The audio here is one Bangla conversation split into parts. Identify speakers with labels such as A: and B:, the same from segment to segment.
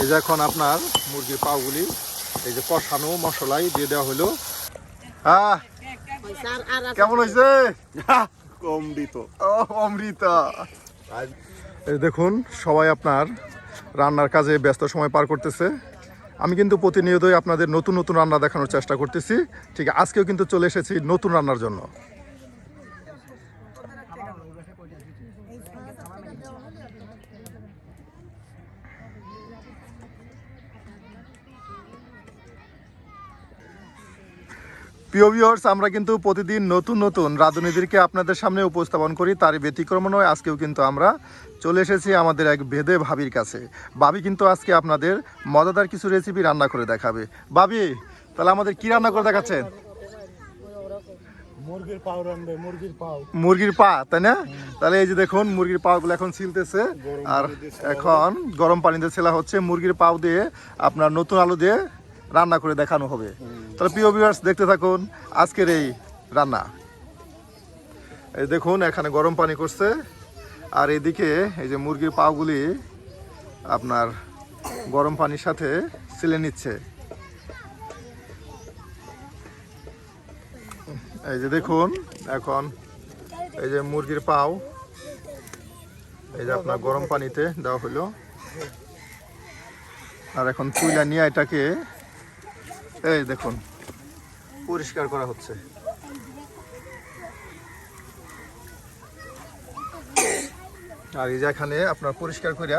A: এই যে এখন আপনার মুরগির পাগুলি এই যে কষানো মশলাই দিয়ে দেওয়া হলো। কেমন হয়েছে?
B: অমৃত।
A: অমৃত। এই দেখুন সবাই আপনার রান্নার কাজে ব্যস্ত সময় পার করতেছে। আমি কিন্তু প্রতিনিয়তই আপনাদের নতুন নতুন রান্না দেখানোর চেষ্টা করতেছি। ঠিক আজকেও কিন্তু চলে এসেছি নতুন রান্নার জন্য। প্রিয় ভিউয়ার্স, আমরা কিন্তু প্রতিদিন নতুন নতুন রাঁধুনিদেরকে আপনাদের সামনে উপস্থাপন করি। তারই ব্যতিক্রম নয়, আজকেও কিন্তু আমরা চলে এসেছি আমাদের এক ভেদে ভাবির কাছে। ভাবি কিন্তু আজকে আপনাদের মজাদার কিছু রেসিপি রান্না করে দেখাবে। ভাবি, তাহলে আমাদের কি রান্না করে দেখাচ্ছেন? মুরগির পা, তাই না? তাহলে এই যে দেখুন মুরগির পাগুলো এখন ছিলতেছে, আর এখন গরম পানিতে ছেলা হচ্ছে। মুরগির পাও দিয়ে আপনার নতুন আলু দিয়ে রান্না করে দেখানো হবে। তাহলে প্রিয় ভিউয়ার্স, দেখতে থাকুন আজকের এই রান্না। এই দেখুন এখানে গরম পানি করছে, আর এদিকে এই যে মুরগির পাগুলি আপনার গরম পানির সাথে ছিলে নিচ্ছে। এই যে দেখুন এখন এই যে মুরগির পাও এই যে আপনার গরম পানিতে দেওয়া হলো, আর এখন তুইলা নিয়ে এটাকে এই দেখুন পরিষ্কার করা হচ্ছে। আর এই যে এখানে আপনার পরিষ্কার করে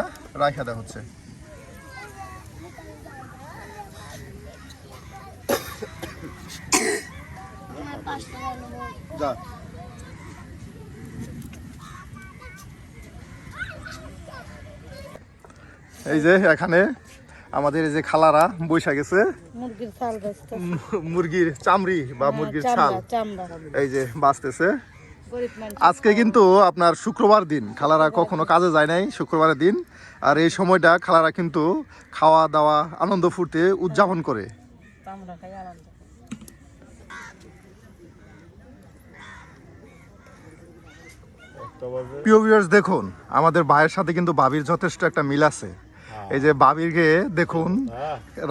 A: রাখা দেওয়া হচ্ছে। এই যে এখানে আমাদের এই যে খালারা বৈশা গেছে মুরগির চামড়ি বা মুরগির ছাল এই যে বাঁচতেছে। আজকে কিন্তু আপনার শুক্রবার দিন, খালারা কখনো কাজে যায় নাই শুক্রবারের দিন, আর এই সময়টা খালারা কিন্তু খাওয়া দাওয়া আনন্দ ফুর্তি উদযাপন করে। প্রিয় ভিউয়ার্স, দেখুন আমাদের ভাইয়ের সাথে কিন্তু ভাবির যথেষ্ট একটা মিল আছে। এই যে ভাবিকে দেখুন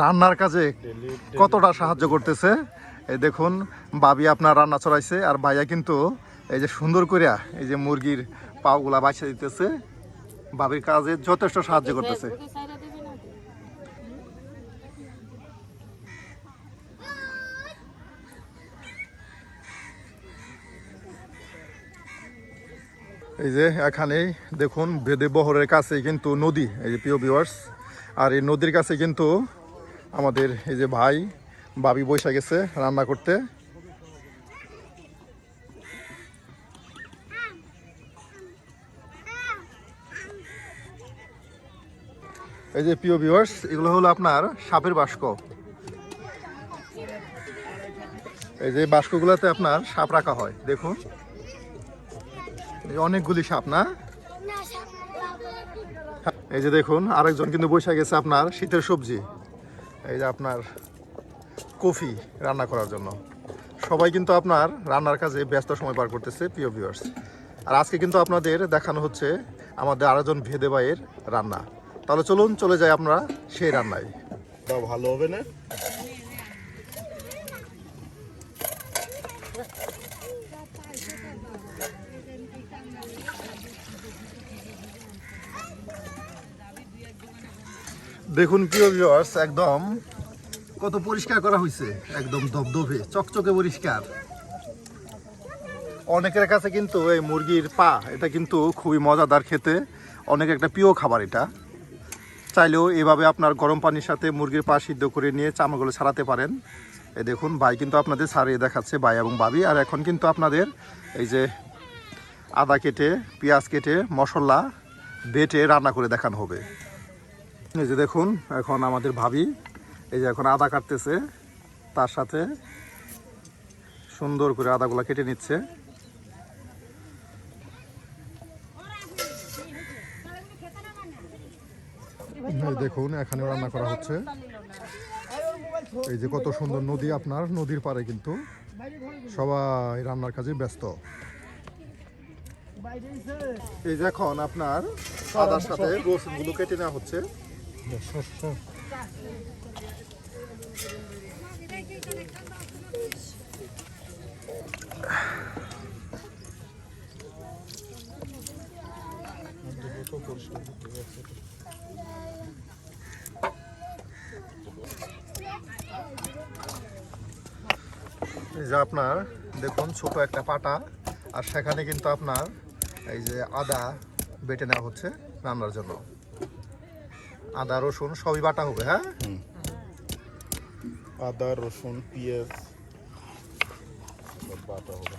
A: রান্নার কাজে কতটা সাহায্য করতেছে। এই দেখুন ভাবি আপনার রান্না চড়াইছে, আর ভাইয়া কিন্তু এই যে সুন্দর করিয়া এই যে মুরগির পাগুলা বাছিয়ে দিতেছে, ভাবির কাজে যথেষ্ট সাহায্য করতেছে। এই যে এখানে দেখুন বেদে বহরের কাছে কিন্তু নদী, এই যে প্রিয় ভিউয়ার্স, আর এই নদীর কাছে কিন্তু আমাদের এই যে ভাই ভাবি বসে গেছে রান্না করতে। এই যে প্রিয় ভিউয়ার্স, এগুলো হলো আপনার সাপের বাস্ক। এই যে বাস্কগুলোতে আপনার সাপ রাখা হয়। দেখুন অনেকগুলি সাপ, না? এই যে দেখুন আরেকজন কিন্তু বসে গেছে আপনার শীতের সবজি, এই যে আপনার কফি রান্না করার জন্য। সবাই কিন্তু আপনার রান্নার কাজে ব্যস্ত সময় পার করতেছে প্রিয় ভিউয়ার্স। আর আজকে কিন্তু আপনাদের দেখানো হচ্ছে আমাদের আরেকজন ভেদে ভাইয়ের রান্না। তাহলে চলুন চলে যাই আমরা সেই রান্নায়।
B: ভালো হবে না?
A: দেখুন প্রিয় ভিউয়ার্স, একদম কত পরিষ্কার করা হয়েছে, একদম ধবধবে চকচকে পরিষ্কার। অনেকের কাছে কিন্তু এই মুরগির পা এটা কিন্তু খুবই মজাদার খেতে, অনেক একটা প্রিয় খাবার। এটা চাইলেও এভাবে আপনার গরম পানির সাথে মুরগির পা সিদ্ধ করে নিয়ে চামড়াগুলো ছাড়াতে পারেন। এই দেখুন ভাই কিন্তু আপনাদের ছাড়িয়ে দেখাচ্ছে, ভাই এবং ভাবি। আর এখন কিন্তু আপনাদের এই যে আদা কেটে পেঁয়াজ কেটে মশলা বেটে রান্না করে দেখানো হবে। এই যে দেখুন এখন আমাদের ভাবি এই যে এখন আদা কাটতেছে, তার সাথে সুন্দর করে আদাগুলা কেটে নিচ্ছে। দেখুন এখানে রান্না করা হচ্ছে। এই যে কত সুন্দর নদী, আপনার নদীর পাড়ে কিন্তু সবাই রান্নার কাজে ব্যস্ত। এই যে এখন আপনার আদার সাথে রসুনগুলো কেটে নেওয়া হচ্ছে। এই যে আপনার দেখুন ছোট একটা পাটা, আর সেখানে কিন্তু আপনার এই যে আদা বেটে নেওয়া হচ্ছে রান্নার জন্য। আদা রসুন সবই বাটা হবে, হ্যাঁ?
B: আদা রসুন পেঁয়াজ সব বাটা হবে।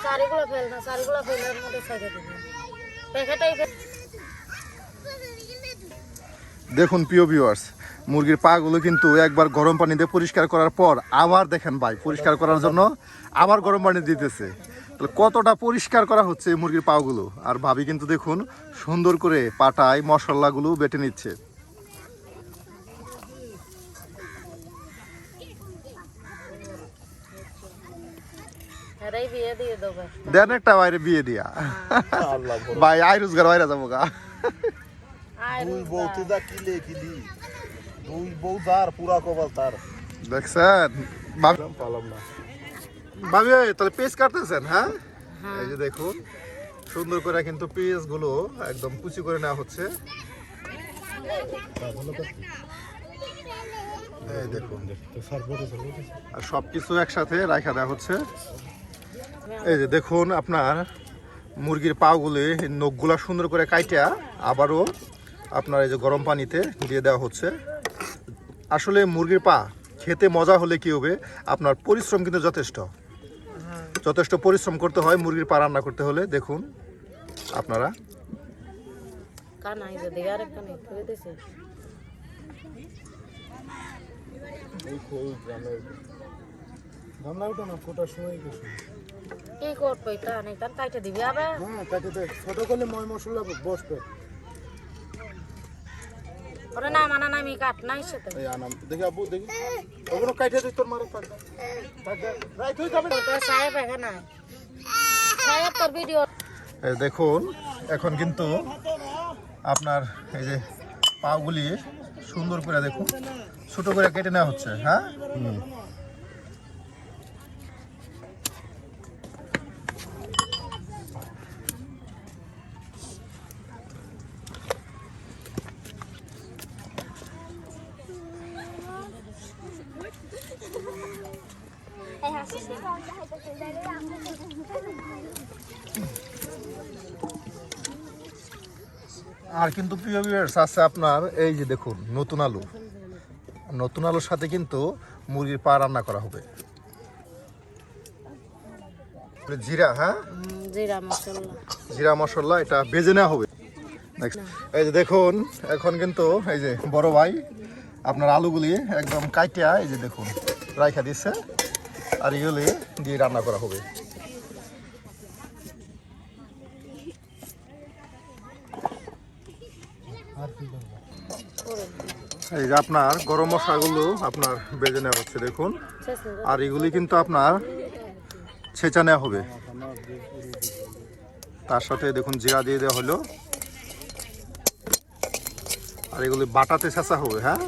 C: চারিগুলো ফেল না, চারিগুলো ফেলার মধ্যে ছেড়ে দিবি প্যাকেটাই
A: দেখুন প্রিয় ভিউয়ার্স, মুরগির পাগুলো কিন্তু একবার গরম পানিতে পরিষ্কার করার পর আবার দেখেন ভাই পরিষ্কার করার জন্য আবার গরম পানি দিতেছে। তাহলে কতটা পরিষ্কার করা হচ্ছে এই মুরগির পাগুলো। আর ভাবি কিন্তু দেখুন সুন্দর করে পাটায় মশলাগুলো বেটে নিচ্ছে।
C: এরাই বিয়ে দিয়ে দেবে।
A: দেন একটা বাইরে বিয়ে দিয়া
B: আল্লাহ ভরসা।
A: ভাই আয় রোজগার বাইরে যাবো গা।
B: দুই বউতে যা কিলে কিলি, দুই বউ যার পুরা কপাল তার।
A: দেখছেন ভাবি,
B: পালাম না।
A: ভাবি তাহলে পেঁয়াজ কাটতেছেন? হ্যাঁ, এই যে দেখুন সুন্দর করে কিন্তু পেঁয়াজ গুলো একদম কুচি করে নেওয়া হচ্ছে। এই দেখুন আর সবকিছু একসাথে রাখা দেওয়া হচ্ছে। এই যে দেখুন আপনার মুরগির পাগুলি নখগুলা সুন্দর করে কাইটা আবারও আপনার এই যে গরম পানিতে দিয়ে দেওয়া হচ্ছে। আসলে মুরগির পা খেতে মজা হলে কি হবে, আপনার পরিশ্রম কিন্তু যথেষ্ট পরিশ্রম করতে হয় মুরগির পা রান্না করতে হলে। দেখুন আপনারা
C: কানাই যদি আরেকটা নেই করে দিছে কি করবো এটা নেই তার কাইটে দিবি আবার
B: ছোট করলে ময় মশলা বসবে।
C: ওরে না মানা নামি কাট নাই সাথে
B: এই আনাম দেখি আব্বু দেখি ওগুলো কাইটে দিই তোর মারো কাট রাইট হই যাবে।
C: তো সাহেব এখানে সাহেব তোর ভিডিও
A: এই দেখুন এখন কিন্তু আপনার এই যে পাগুলি সুন্দর করে দেখুন ছোট করে কেটে নেওয়া হচ্ছে। হ্যাঁ, আর কিন্তু প্রিয় ভিউয়ার্স আছে আপনার এই যে দেখুন নতুন আলুর সাথে কিন্তু মুরগির পা রান্না করা হবে। জিরা, হ্যাঁ জিরা মশলা এটা ভেজে নেওয়া হবে। এই যে দেখুন এখন কিন্তু এই যে বড় ভাই আপনার আলুগুলি একদম কাটিয়া এই যে দেখুন রাইখা দিচ্ছে, আর এগুলি দিয়ে রান্না করা হবে। এই যে আপনার গরম মশলাগুলো আপনার বেজে নেওয়া হচ্ছে দেখুন, আর এগুলি কিন্তু আপনার ছেঁচা নেওয়া হবে। তার সাথে দেখুন জিরা দিয়ে দেওয়া হলো, আর এগুলি বাটাতে ছেঁচা হবে। হ্যাঁ,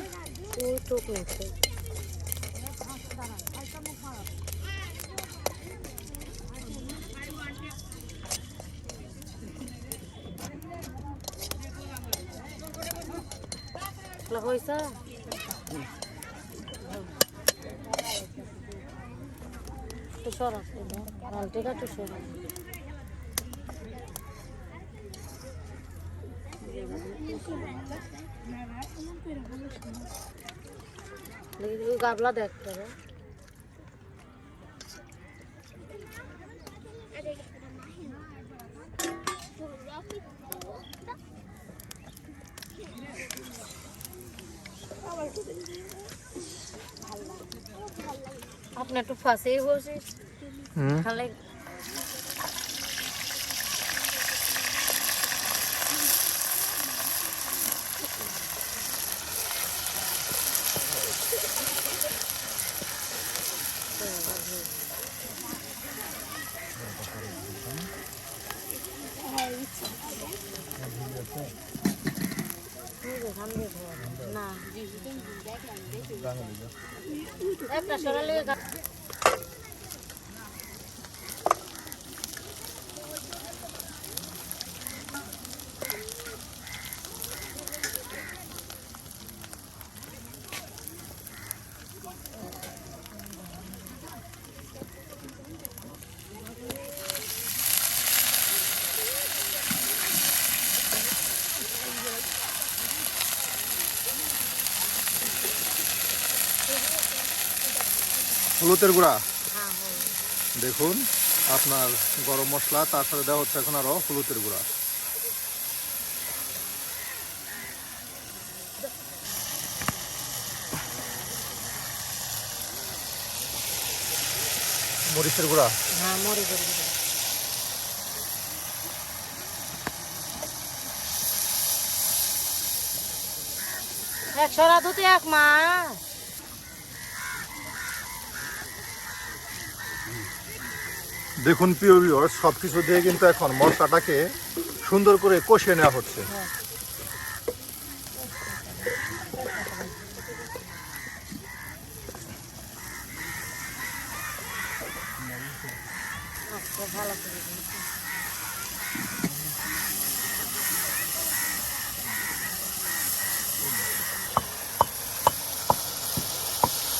C: হয়েছে সরা ঠিক আছে সরা গাবলা দেখতে হবে। আপনি একটু ফাঁসেই বসিস তাহলে সামনে না একটা সরালে
A: হলুদের গুঁড়া
C: হ্যাঁ
A: দেখুন, আপনার গরম মশলা, তার সাথে দেওয়া হচ্ছে এখন আরো হলুদের গুঁড়া। মরিচের গুঁড়া,
C: হ্যাঁ মরিচের গুঁড়া। একশো ধুতে 1 মাস।
A: দেখুন প্রিয় ভিউয়ার্স, সবকিছু দিয়ে কিন্তু এখন মশলাটাকে সুন্দর করে কষিয়ে নেওয়া হচ্ছে।
C: আচ্ছা ভালো করে দিন।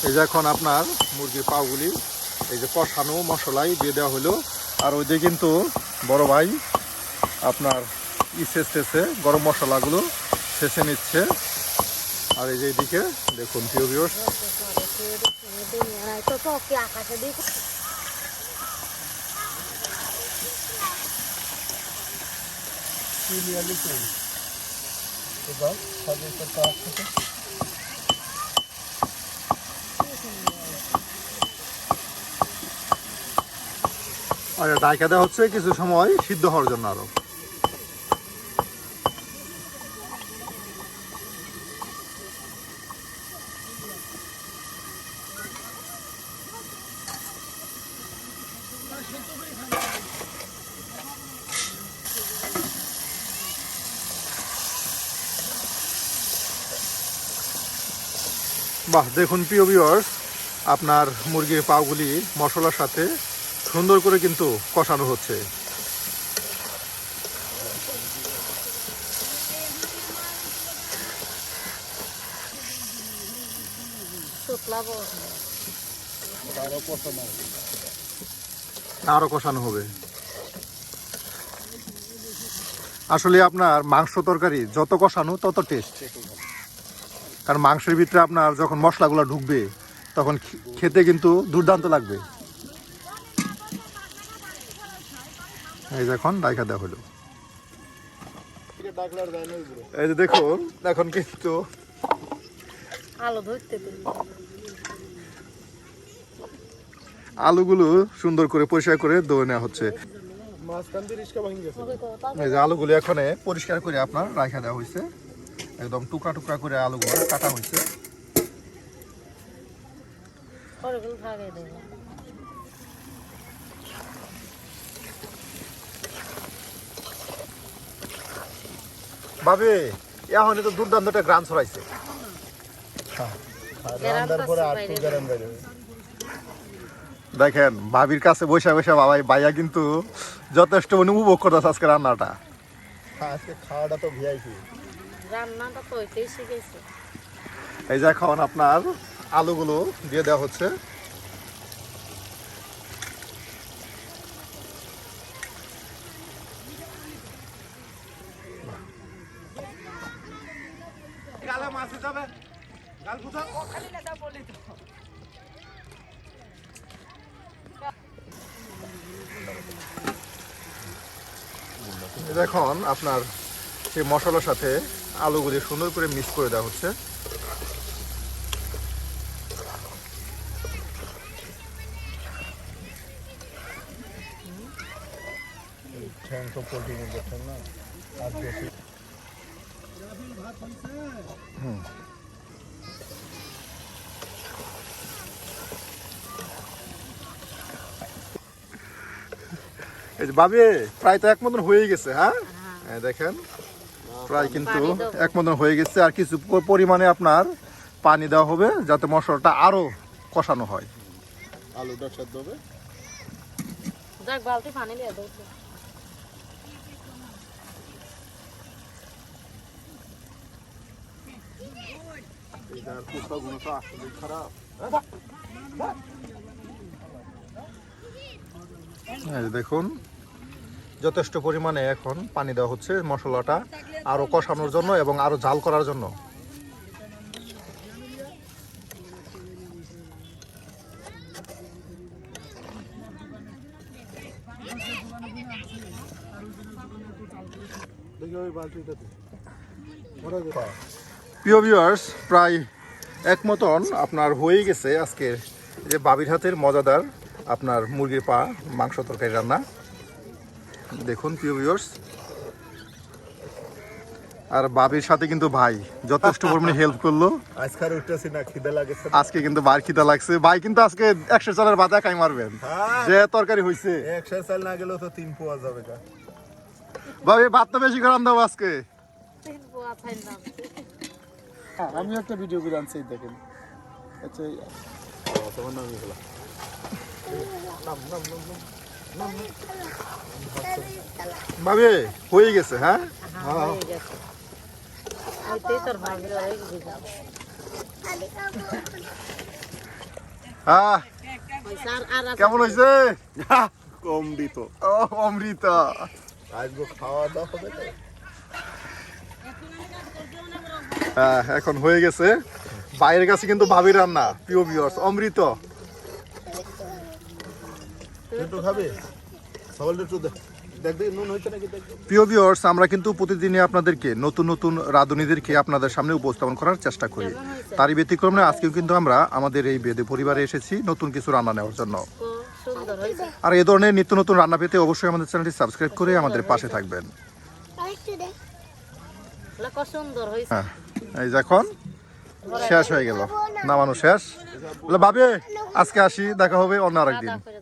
A: এই যে এখন আপনার মুরগির পাগুলি এই যে কষানো মশলাই দিয়ে দেওয়া হলো, আর ওই যে কিন্তু বড় ভাই আপনার ছেঁচতেছে, গরম মশলাগুলো ছেঁচে নিচ্ছে। আর এই যে এইদিকে দেখুন প্রিয় ভিউয়ার্স,
C: তো চোখে আকাশে দিই
A: আর ডাইকা দেওয়া হচ্ছে কিছু সময় সিদ্ধ হওয়ার জন্য আরো। বাহ, দেখুন প্রিয় ভিউয়ার্স, আপনার মুরগির পাগুলি মশলার সাথে সুন্দর করে কিন্তু কষানো হচ্ছে।
C: শুকলাবো
A: আরো কষানো হবে। আসলে আপনার মাংস তরকারি যত কষানো তত টেস্ট, কারণ মাংসের ভিতরে আপনার যখন মশলাগুলো ঢুকবে তখন খেতে কিন্তু দুর্দান্ত লাগবে। এই যখন ডাইকা দেওয়া হলো, এই যে দেখুন এখন কিন্তু
C: আলো ধরতে দিন।
A: আলুগুলো সুন্দর করে পরিষ্কার করে ধুয়ে নেওয়া হচ্ছে। এই যে আলুগুলো এখন পরিষ্কার করে আপনার রাখা দেওয়া হয়েছে, একদম টুকরা টুকরা করে আলুগুলো কাটা হয়েছে।
C: পরেগুলো ভাগে দেব।
A: ভাবে এখন তো দুর্দান্ত একটা গ্রাম ছড়াইছে। দেখেন ভাবির কাছে বসে বসে বাবাই ভাইয়া কিন্তু যথেষ্ট উপভোগ করতেছে আজকে রান্নাটা।
B: আজকে খাওয়াটা তো ভিআইপি।
C: রান্নাটা তো ওইটাই শিখেছে।
A: এই যে এখন আপনার আলুগুলো দিয়ে দেওয়া হচ্ছে। এখন আপনার সেই মশলার সাথে আলুগুলি সুন্দর করে মিক্স করে দেওয়া হচ্ছে। এই যে ভাবি প্রায় তো এক মতন হয়ে গেছে। হ্যাঁ দেখেন প্রায় কিন্তু
C: পানি দেবো।
A: এক মতন হয়ে গেছে, আর কিছু পরিমাণে আপনার পানি দেওয়া হবে যাতে মশলাটা আরো কষানো হয়।
B: আলুটা সেদ্ধ হবে।
C: যাক বালতি পানি দিয়ে দাও তো।
B: এটার কুসা তো আসলে খারাপ।
A: এই যে দেখুন যথেষ্ট পরিমাণে এখন পানি দেওয়া হচ্ছে মশলাটা আরো কষানোর জন্য এবং আরো ঝাল করার জন্য।
B: দেখি ওই বালতিটাতে
A: প্রিয় ভিউয়ার্স, প্রায় এক মতন আপনার হয়ে গেছে আজকে যে বাবির হাতের মজাদার আপনার মুরগির পা মাংস তরকারি রান্না। দেখুন প্রিয় ভিউয়ার্স, আর বাবির সাথে কিন্তু ভাই যথেষ্ট পরিমাণে হেল্প করলো।
B: আজকাল উঠতেছি না, খিদে লাগেছে।
A: আজকে কিন্তু বার খিদা লাগছে, ভাই কিন্তু আজকে 100 চালের বাদা খাই মারবেন যে তরকারি হয়েছে।
B: 100 চাল না গেলেও তো 3 পোয়া যাবে গা।
A: ভাবি ভাত তো বেশি করে রান্নাবো আজকে।
C: তিন পোয়া খাইলাম।
D: আমি একটা ভিডিও করে আনছি দেখেন। আচ্ছা
B: তোমার নাম কি হলো?
A: ভাবি হয়ে গেছে, হ্যাঁ
C: হ্যাঁ হয়ে গেছে। ওইটাই তোর ভাবির হয়ে গেছে।
A: হ্যাঁ
C: হইছে আর আছে।
A: কেমন হয়েছে?
B: কম দিত।
A: ও অমৃত,
B: আজকে খাওয়া দাওয়া হবে তো।
A: হ্যাঁ এখন হয়ে গেছে। বাইরের কাছে কিন্তু ভাবির রান্না, প্রিয় ভিউয়ার্স, অমৃত।
B: একটু খাবে? সবাই একটু দেখ নুন হয়েছে নাকি দেখ।
A: প্রিয় ভিউয়ার্স, আমরা কিন্তু প্রতিদিনই আপনাদেরকে নতুন নতুন রাঁধুনিদেরকে আপনাদের সামনে উপস্থাপন করার চেষ্টা করি। তারই ব্যতিক্রম নয়, আজকেও কিন্তু আমরা আমাদের এই বেদে পরিবারে এসেছি নতুন কিছু রান্না নেওয়ার জন্য।
C: খুব সুন্দর হয়েছে।
A: আর এই ধরনের নিত্য নতুন রান্না পেতে অবশ্যই আমাদের চ্যানেলটি সাবস্ক্রাইব করে আমাদের পাশে থাকবেন।
C: কত সুন্দর হয়েছে।
A: হ্যাঁ এই যে এখন শেষ হয়ে গেল, নামানো শেষ। ভাবি আজকে আসি, দেখা হবে অন্য আরেকদিন।
C: দাদা করে